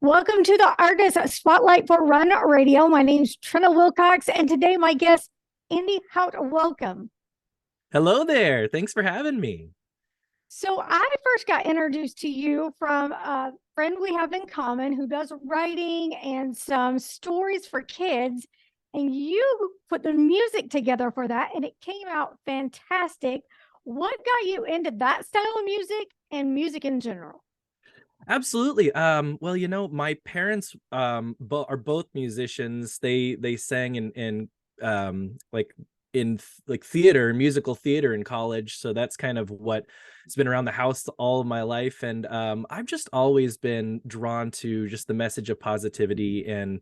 Welcome to the Artist Spotlight for Run Radio. My name's Trina Wilcox, and today my guest, Andy Haut. Welcome. Hello there. Thanks for having me. So I first got introduced to you from a friend we have in common who does writing and some stories for kids. And you put the music together for that, and it came out fantastic. What got you into that style of music and music in general? Absolutely. Well, my parents are both musicians. They sang like like theater, musical theater in college. So that's kind of what has been around the house all of my life. And I've just always been drawn to just the message of positivity. And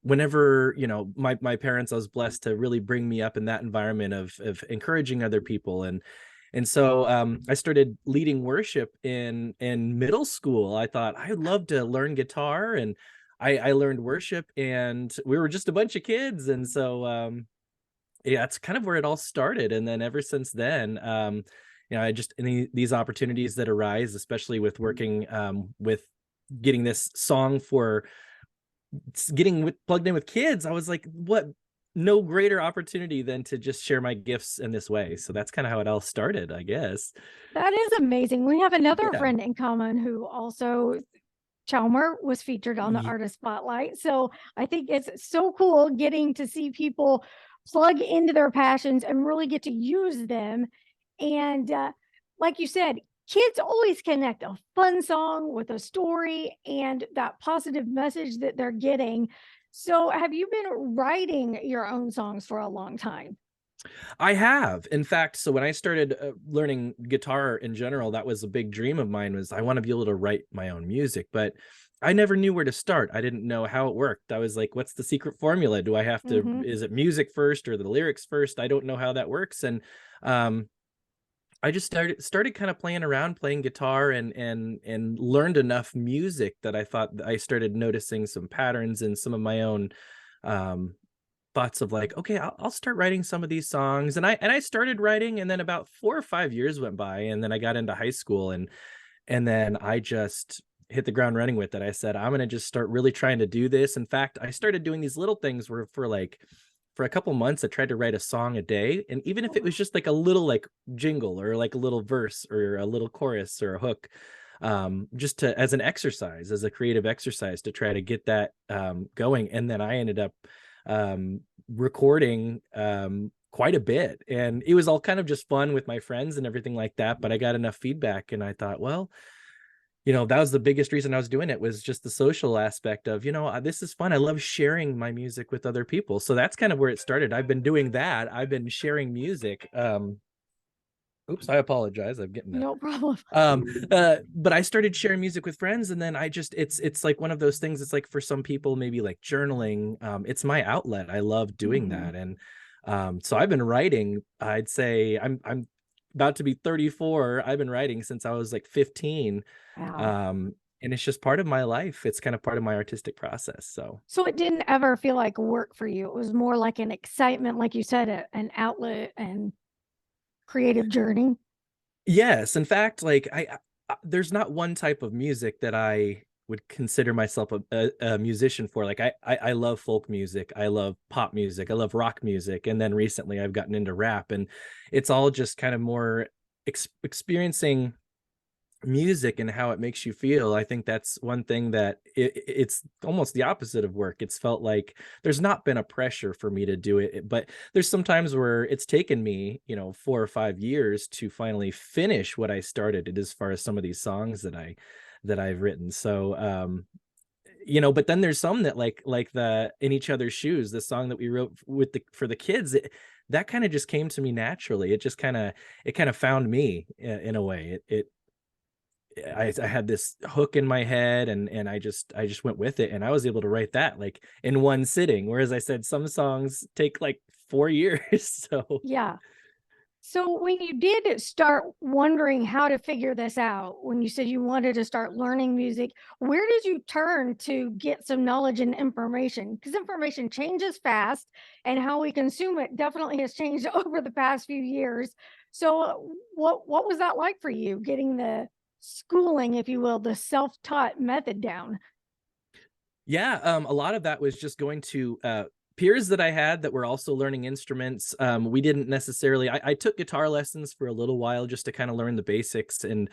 whenever, my parents, I was blessed to really bring me up in that environment of encouraging other people. And so I started leading worship in middle school. I thought I'd love to learn guitar, and I learned worship, and we were just a bunch of kids. And so yeah, that's kind of where it all started. And then ever since then, I just these opportunities that arise, especially with working with getting this song for plugged in with kids, I was like, what no greater opportunity than to just share my gifts in this way. So that's kind of how it all started, I guess. That is amazing. We have another Yeah. friend in common who also Chalmer was featured on the Ye- Artist Spotlight. So I think it's so cool getting to see people plug into their passions and really get to use them. And like you said, kids always connect a fun song with a story and that positive message that they're getting. So have you been writing your own songs for a long time? I have. In fact, so when I started learning guitar in general, that was a big dream of mine, was I want to be able to write my own music, but I never knew where to start. I didn't know how it worked. I was like, what's the secret formula? Do I have to, Mm-hmm. is it music first or the lyrics first? I don't know how that works. And um I just started kind of playing around, playing guitar, and learned enough music that I thought I started noticing some patterns in some of my own um thoughts of like, okay, I'll start writing some of these songs. And I started writing, and then about 4 or 5 years went by, and then I got into high school, and then I just hit the ground running with it. I said, I'm gonna just start really trying to do this. In fact, I started doing these little things where for a couple months I tried to write a song a day. And even if it was just like a little like jingle or like a little verse or a little chorus or a hook, just to as an exercise, as a creative exercise to try to get that going. And then I ended up recording quite a bit, and it was all kind of just fun with my friends and everything like that. But I got enough feedback, and I thought, well, that was the biggest reason I was doing it, was just the social aspect of, this is fun. I love sharing my music with other people. So that's kind of where it started. I've been doing that. I've been sharing music. Oops, I apologize. I'm getting a No problem. but I started sharing music with friends, and then it's like one of those things. It's like for some people maybe like journaling. It's my outlet. I love doing Mm-hmm. that. And so I've been writing. I'd say I'm about to be 34. I've been writing since I was like 15. Wow. And it's just part of my life. It's kind of part of my artistic process. So So it didn't ever feel like work for you. It was more like an excitement, like you said, an outlet and creative journey. yes, in fact, like there's not one type of music that I would consider myself a musician for. Like I love folk music, I love pop music, I love rock music, and then recently I've gotten into rap, and it's all just kind of more experiencing music and how it makes you feel. I think that's one thing that it's almost the opposite of work. It's felt like there's not been a pressure for me to do it, but there's some times where it's taken me 4 or 5 years to finally finish what I started, as far as some of these songs that I've written. So but then there's some that like the In Each Other's Shoes, the song that we wrote with the for the kids, that kind of just came to me naturally. It kind of found me in a way. I had this hook in my head, and I just went with it, and I was able to write that like in one sitting. Whereas I said some songs take like 4 years. So Yeah. So when you did start wondering how to figure this out, when you said you wanted to start learning music, where did you turn to get some knowledge and information? Because information changes fast, and how we consume it definitely has changed over the past few years. So what was that like for you, getting the schooling, if you will, the self-taught method down? Yeah, a lot of that was just going to peers that I had that were also learning instruments. We didn't necessarily, I took guitar lessons for a little while just to kind of learn the basics, and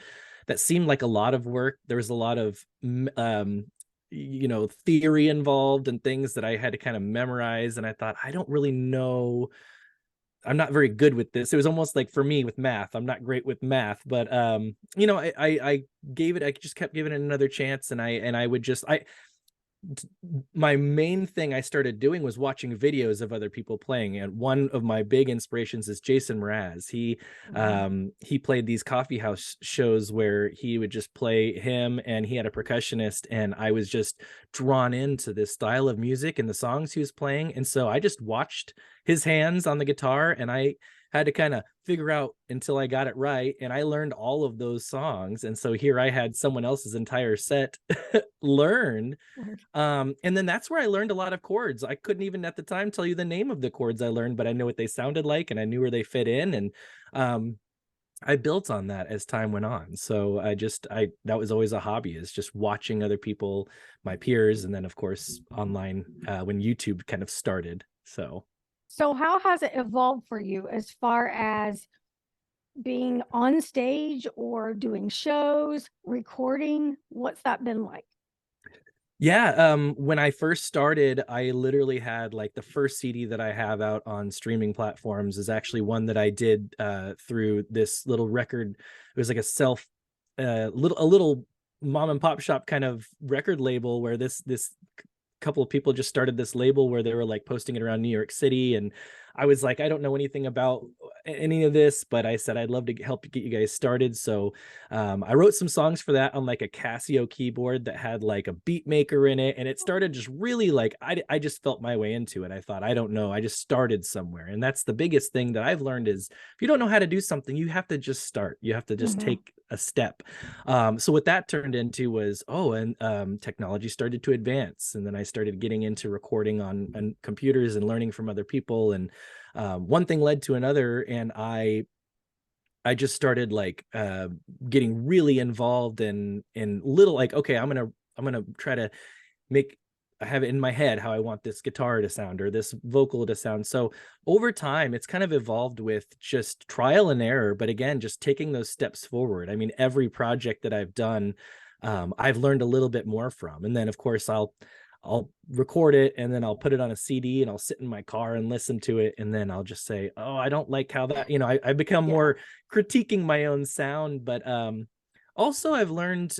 that seemed like a lot of work. There was a lot of, theory involved and things that I had to kind of memorize. And I thought, I don't really know. I'm not very good with this. It was almost like for me with math. I'm not great with math, but I gave it. I just kept giving it another chance, and I would just I my main thing I started doing was watching videos of other people playing. And one of my big inspirations is Jason Mraz. Mhm. He played these coffee house shows where he would just play him, and he had a percussionist, and I was just drawn into this style of music and the songs he was playing. And so I just watched his hands on the guitar, and I had to kind of figure out until I got it right. And I learned all of those songs. And so here I had someone else's entire set learned. Right. And then that's where I learned a lot of chords. I couldn't even at the time tell you the name of the chords I learned, but I knew what they sounded like, and I knew where they fit in. And um, I built on that as time went on. So that was always a hobby, is just watching other people, my peers, and then of course online when YouTube kind of started. So So how has it evolved for you as far as being on stage or doing shows, recording? What's that been like? yeah, when I first started, I literally had like the first CD that I have out on streaming platforms is actually one that I did through this little record. It was like a little mom and pop shop kind of record label where this couple of people just started this label where they were like posting it around New York City. And I was like, I don't know anything about any of this, but I said I'd love to help get you guys started. So I wrote some songs for that on like a Casio keyboard that had like a beat maker in it, and it started just really like I just felt my way into it. I thought, I don't know, I just started somewhere. And that's the biggest thing that I've learned is if you don't know how to do something, you have to just start. You have to just Mhm. take a step. So what that turned into was, technology started to advance, and then I started getting into recording on computers and learning from other people. And one thing led to another, and I just started like getting really involved in little, like, okay, I'm gonna try to make, I have it in my head how I want this guitar to sound or this vocal to sound. So over time, it's kind of evolved with just trial and error, but again, just taking those steps forward. I mean, every project that I've done, I've learned a little bit more from. And then of course I'll record it, and then I'll put it on a CD, and I'll sit in my car and listen to it. And then I'll just say, oh, I don't like how that, I become Yeah. more critiquing my own sound. But also I've learned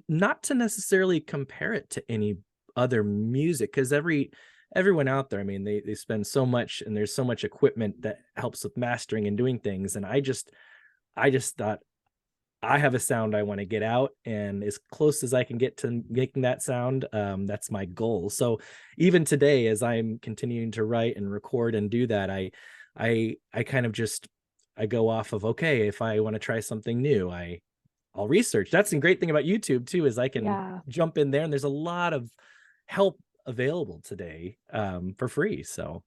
not to necessarily compare it to any other music, because everyone out there, I mean, they spend so much, and there's so much equipment that helps with mastering and doing things. And I just thought, I have a sound I want to get out, and as close as I can get to making that sound, that's my goal. So even today, as I'm continuing to write and record and do that, I kind of just, I go off of, okay, if I want to try something new, I'll research. That's the great thing about YouTube too, is I can Yeah. jump in there, and there's a lot of help available today for free. So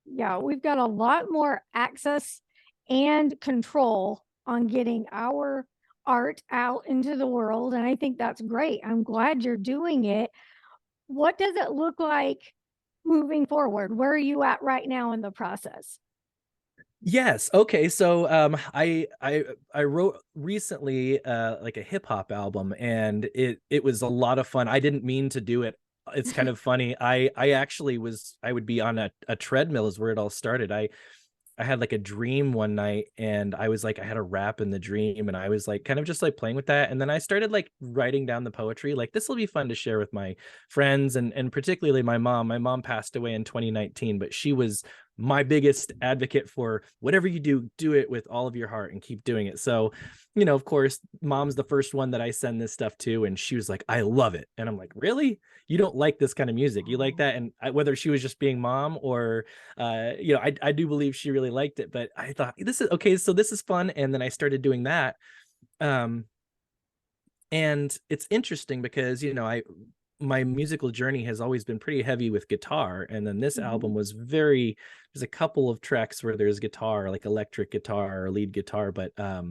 Yeah. We've got a lot more access and control on getting our art out into the world. And I think that's great. I'm glad you're doing it. What does it look like moving forward? Where are you at right now in the process? yes, okay. So I wrote recently like a hip hop album, and it was a lot of fun. I didn't mean to do it. It's kind of funny. I actually was, I would be on a treadmill is where it all started. I had like a dream one night, and I was like, I had a rap in the dream, and I was like kind of just like playing with that. And then I started like writing down the poetry, like this will be fun to share with my friends, and particularly my mom. My mom passed away in 2019, but she was my biggest advocate for whatever you do, do it with all of your heart and keep doing it. So, of course, mom's the first one that I send this stuff to, and she was like, I love it. And I'm like, really? You don't like this kind of music? You like that? And whether she was just being mom or I do believe she really liked it. But I thought, this is okay, so this is fun. And then I started doing that. um and it's interesting because I my musical journey has always been pretty heavy with guitar, and then this album Mhm. was there's a couple of tracks where there's guitar, like electric guitar or lead guitar, but a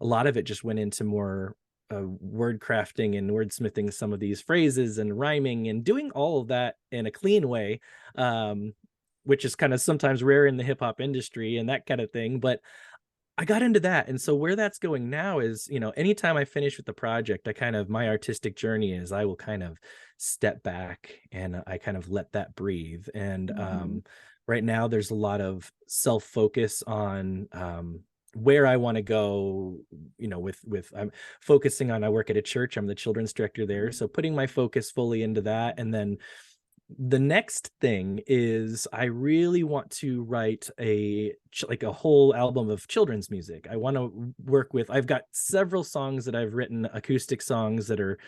lot of it just went into more word crafting and wordsmithing some of these phrases and rhyming and doing all of that in a clean way, um, which is kind of sometimes rare in the hip hop industry and that kind of thing. But I got into that. And so where that's going now is, anytime I finish with the project, my artistic journey is I will kind of step back and I kind of let that breathe. And Mhm. right now there's a lot of self-focus on where I want to go, with I'm focusing on, I work at a church, I'm the children's director there. So putting my focus fully into that. And then the next thing is I really want to write like a whole album of children's music. I want to work with, I've got several songs that I've written, acoustic songs that are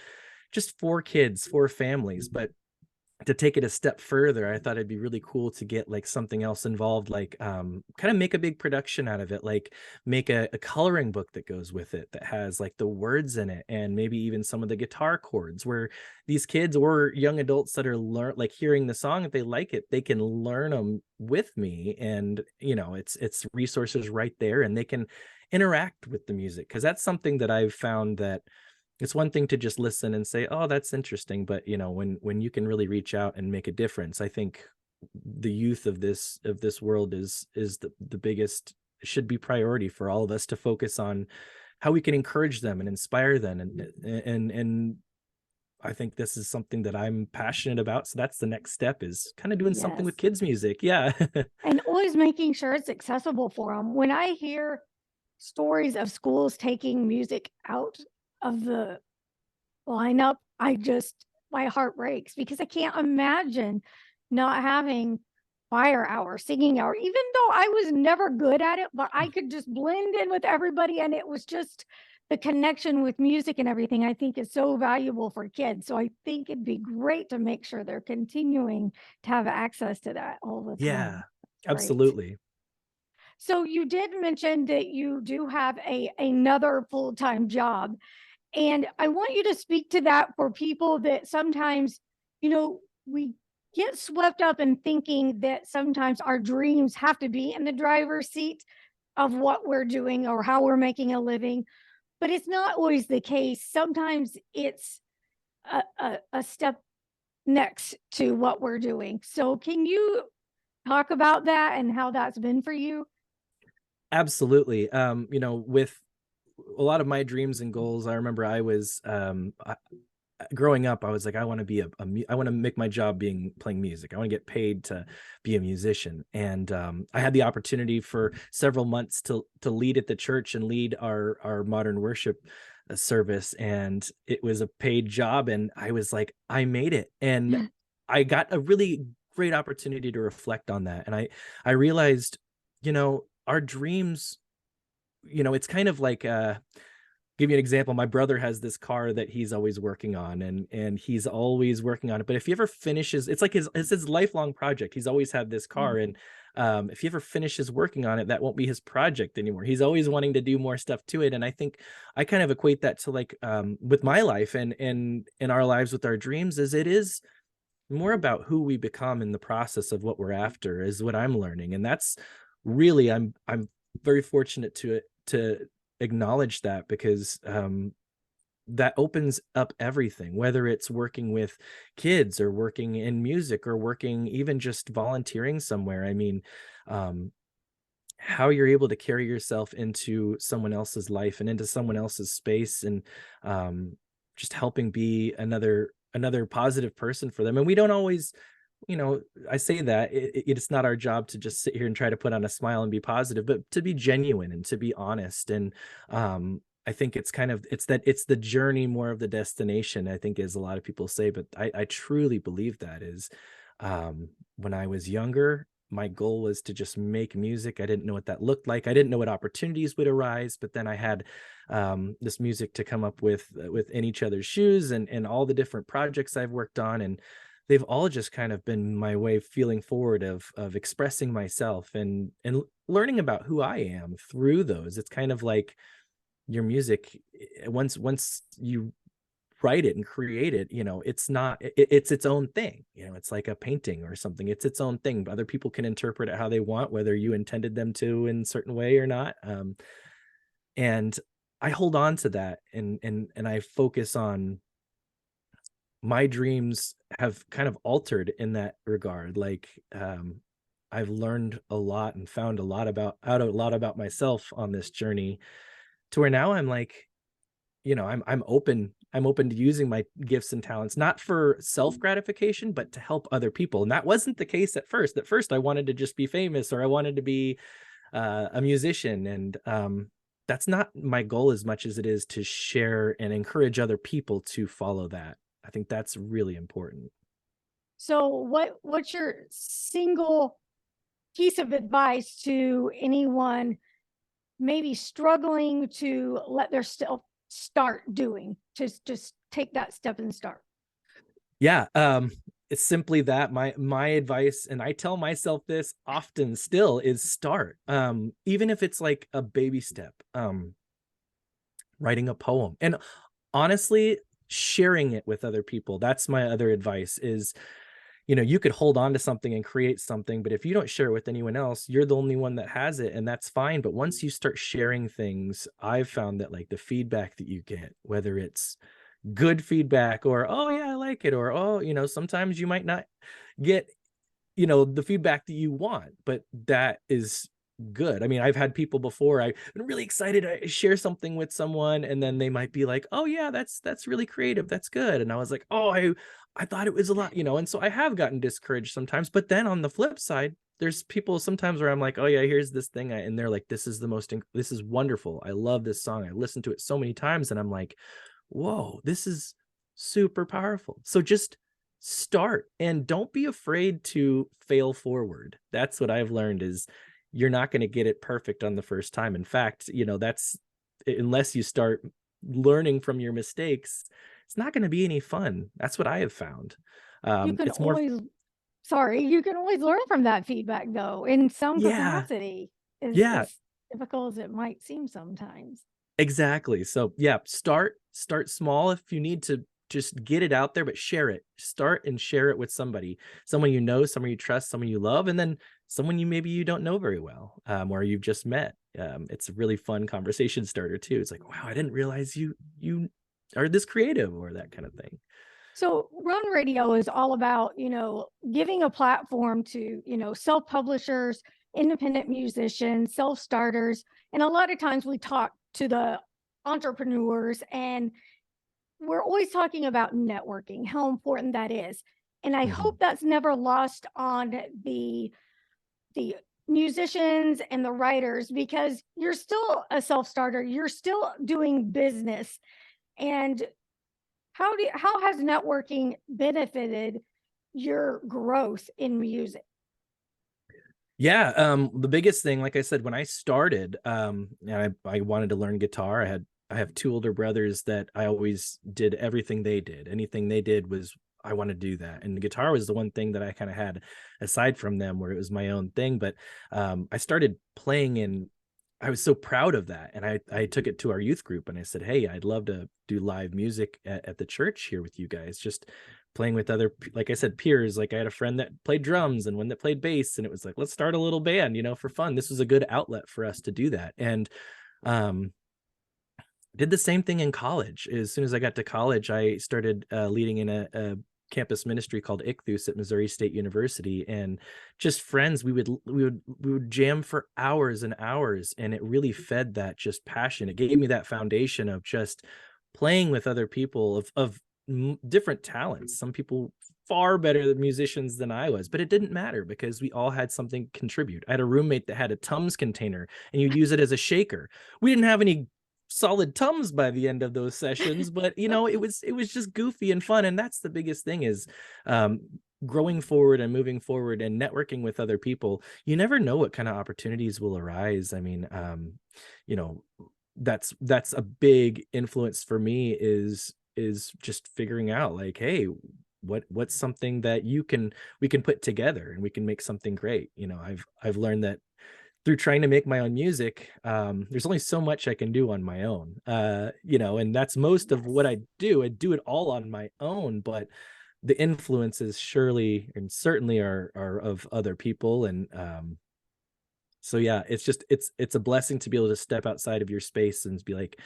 just for kids, for families, but to take it a step further, I thought it'd be really cool to get like something else involved, like kind of make a big production out of it, like make a coloring book that goes with it that has like the words in it and maybe even some of the guitar chords where these kids or young adults that are like hearing the song, if they like it, they can learn them with me. And it's resources right there and they can interact with the music, because that's something that I've found that it's one thing to just listen and say, "Oh, that's interesting," but when you can really reach out and make a difference, I think the youth of this world is the biggest, should be priority for all of us to focus on how we can encourage them and inspire them. And I think this is something that I'm passionate about. So that's the next step, is kind of doing something Yes. with kids music. Yeah. And always making sure it's accessible for them. When I hear stories of schools taking music out of the lineup, my heart breaks because I can't imagine not having choir hour, singing hour, even though I was never good at it, but I could just blend in with everybody. And it was just the connection with music and everything, I think is so valuable for kids. So I think it'd be great to make sure they're continuing to have access to that all the Yeah, time. Great. absolutely. So you did mention that you do have another full-time job. And I want you to speak to that for people that sometimes, we get swept up in thinking that sometimes our dreams have to be in the driver's seat of what we're doing or how we're making a living. But it's not always the case. Sometimes it's a step next to what we're doing. So, can you talk about that and how that's been for you? Absolutely. With a lot of my dreams and goals, I remember growing up, I was like, I want to be I want to make my job playing music. I want to get paid to be a musician. And I had the opportunity for several months to lead at the church and lead our modern worship service. And it was a paid job. And I was like, I made it. And I got a really great opportunity to reflect on that. And I realized, our dreams, it's kind of like give you an example. My brother has this car that he's always working on, and he's always working on it. But if he ever finishes, it's like his lifelong project. He's always had this car, and if he ever finishes working on it, that won't be his project anymore. He's always wanting to do more stuff to it. And I think I kind of equate that to like with my life and in our lives with our dreams, is it is more about who we become in the process of what we're after, is what I'm learning. And that's really, I'm very fortunate to acknowledge that, because that opens up everything, whether it's working with kids or working in music or working even just volunteering somewhere. I mean, um, how you're able to carry yourself into someone else's life and into someone else's space, and um, just helping be another positive person for them. And we don't always, you know I say that it's not our job to just sit here and try to put on a smile and be positive, but to be genuine and to be honest. And I think it's the journey more of the destination, I think, as a lot of people say. But I truly believe that is, when I was younger, my goal was to just make music. I didn't know what that looked like. I didn't know what opportunities would arise, but then I had this music to come up with In Each Other's Shoes, and all the different projects I've worked on. And they've all just kind of been my way of feeling forward, of expressing myself and learning about who I am through those. It's kind of like your music, once you write it and create it, it's not it's its own thing. It's like a painting or something. It's its own thing. Other people can interpret it how they want, whether you intended them to in a certain way or not. And I hold on to that, and I focus on my dreams have kind of altered in that regard. Like, I've learned a lot and found a lot about myself on this journey, to where now I'm like, I'm open to using my gifts and talents, not for self gratification, but to help other people. And that wasn't the case at first. At first, I wanted to just be famous, or I wanted to be a musician, and that's not my goal as much as it is to share and encourage other people to follow that. I think that's really important. So what's your single piece of advice to anyone maybe struggling to let their self start doing, to just take that step and start? Yeah, it's simply that my advice, and I tell myself this often still, is start. Even if it's like a baby step, writing a poem, and honestly, sharing it with other people. That's my other advice is, you could hold on to something and create something, but if you don't share it with anyone else, you're the only one that has it, and that's fine. But once you start sharing things, I've found that like the feedback that you get, whether it's good feedback or, oh yeah, I like it, or, oh, sometimes you might not get, the feedback that you want, but that is good. I mean, I've had people before, I've been really excited to share something with someone, and then they might be like, oh yeah, that's really creative, that's good. And I was like, oh, I thought it was a lot, and so I have gotten discouraged sometimes. But then on the flip side, there's people sometimes where I'm like, oh yeah, here's this thing, and they're like, this is wonderful, I love this song, I listened to it so many times, and I'm like, whoa, this is super powerful. So just start, and don't be afraid to fail forward. That's what I've learned, is you're not going to get it perfect on the first time. In fact, that's, unless you start learning from your mistakes, it's not going to be any fun. That's what I have found. You can It's more, always Sorry, you can always learn from that feedback though, in some yeah, capacity, yeah, as difficult as it might seem sometimes. exactly. So yeah, start small if you need to, just get it out there, but share it. Start and share it with somebody, someone someone you trust, someone you love, and then someone maybe you don't know very well, or you've just met. It's a really fun conversation starter too. It's like, wow, I didn't realize you are this creative, or that kind of thing. So Run Radio is all about, giving a platform to, self-publishers, independent musicians, self-starters. And a lot of times we talk to the entrepreneurs, and we're always talking about networking, how important that is. And I Mhm. hope that's never lost on the musicians and the writers, because you're still a self-starter, you're still doing business. And how has networking benefited your growth in music? Yeah, the biggest thing, like I said, when I started, and I wanted to learn guitar. I have two older brothers that I always did everything they did. Anything they did was, I want to do that. And the guitar was the one thing that I kind of had aside from them, where it was my own thing. But I started playing, and I was so proud of that. And I took it to our youth group, and I said, hey, I'd love to do live music at the church here with you guys. Just playing with other, like I said, peers. Like I had a friend that played drums and one that played bass, and it was like, let's start a little band, for fun. This was a good outlet for us to do that. And um did the same thing in college. As soon as I got to college, I started leading in a campus ministry called Ichthus at Missouri State University, and just friends, we would jam for hours and hours, and it really fed that just passion. It gave me that foundation of just playing with other people of different talents. Some people far better musicians than I was, but it didn't matter because we all had something to contribute. I had a roommate that had a Tums container, and you'd use it as a shaker. We didn't have any solid Tums by the end of those sessions, but it was just goofy and fun. And that's the biggest thing, is um growing forward and moving forward and networking with other people. You never know what kind of opportunities will arise. I mean, you know that's a big influence for me, is just figuring out like, hey, what's something that we can put together, and we can make something great. I've learned that through trying to make my own music, there's only so much I can do on my own. And that's most of what Yes. I do. I do it all on my own, but the influences surely and certainly are of other people. And so yeah, it's just it's a blessing to be able to step outside of your space and be like,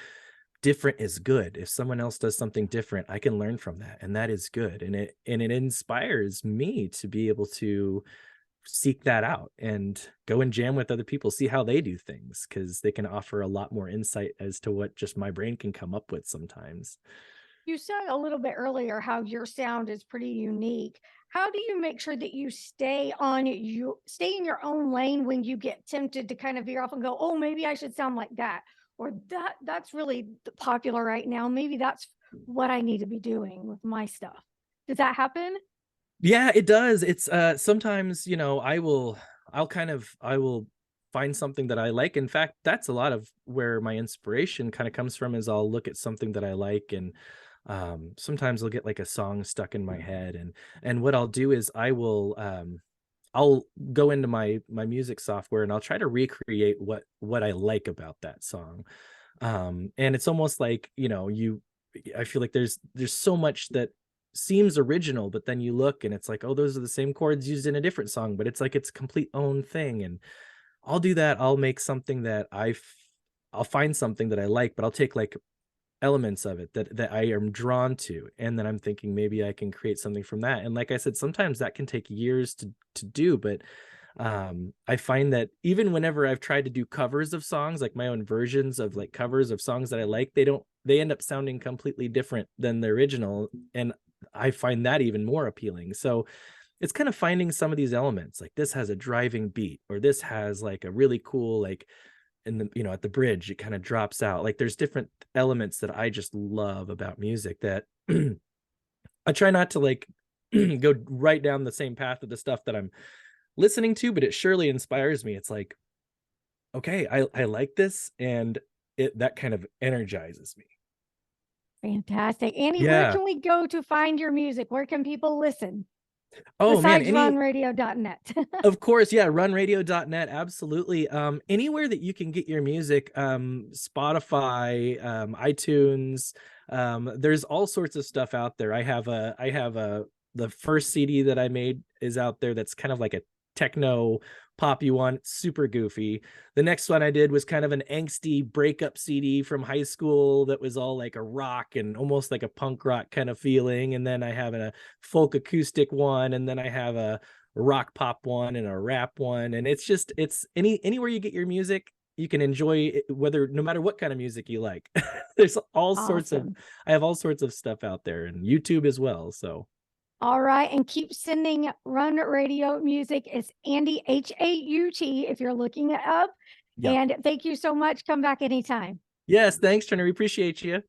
different is good. If someone else does something different, I can learn from that, and that is good. And it inspires me to be able to seek that out and go and jam with other people, see how they do things, because they can offer a lot more insight as to what just my brain can come up with sometimes. You said a little bit earlier how your sound is pretty unique. How do you make sure that you stay in your own lane when you get tempted to kind of veer off and go, "Oh, maybe I should sound like that," or that's really popular right now. Maybe that's what I need to be doing with my stuff. Does that happen? Yeah, it does. It's sometimes, I will find something that I like. In fact, that's a lot of where my inspiration kind of comes from, is I'll look at something that I like, and sometimes I'll get like a song stuck in my head, and what I'll do is I'll go into my music software, and I'll try to recreate what I like about that song. And it's almost like, I feel like there's so much that seems original, but then you look and it's like, oh, those are the same chords used in a different song, but it's like its complete own thing. And I'll do that. I'll make something that I'll find something that I like, but I'll take like elements of it that I am drawn to, and then I'm thinking maybe I can create something from that. And like I said, sometimes that can take years to do, but I find that even whenever I've tried to do covers of songs, like my own versions of like covers of songs that I like, they end up sounding completely different than the original, and I find that even more appealing. So it's kind of finding some of these elements, like this has a driving beat, or this has like a really cool, like in the, at the bridge it kind of drops out. Like there's different elements that I just love about music that I try not to like go right down the same path of the stuff that I'm listening to, but it surely inspires me. It's like, okay, I like this, and it that kind of energizes me. Fantastic. Andy, where Yeah. can we go to find your music? Where can people listen Oh man, besides any runradio.net? of course, yeah, runradio.net, absolutely. Anywhere that you can get your music, Spotify, iTunes, there's all sorts of stuff out there. I have a the first CD that I made is out there that's kind of like a techno poppy one. It's super goofy. The next one I did was kind of an angsty breakup CD from high school that was all like a rock and almost like a punk rock kind of feeling. And then I have a folk acoustic one, and then I have a rock pop one and a rap one. And it's anywhere you get your music, you can enjoy it, whether no matter what kind of music you like. There's all sorts of Awesome. I have all sorts of stuff out there, and YouTube as well. So All right. And keep sending Run Radio music. It's Andy Haut if you're looking it up. yeah. And thank you so much. Come back anytime. Yes, thanks, Turner. We appreciate you.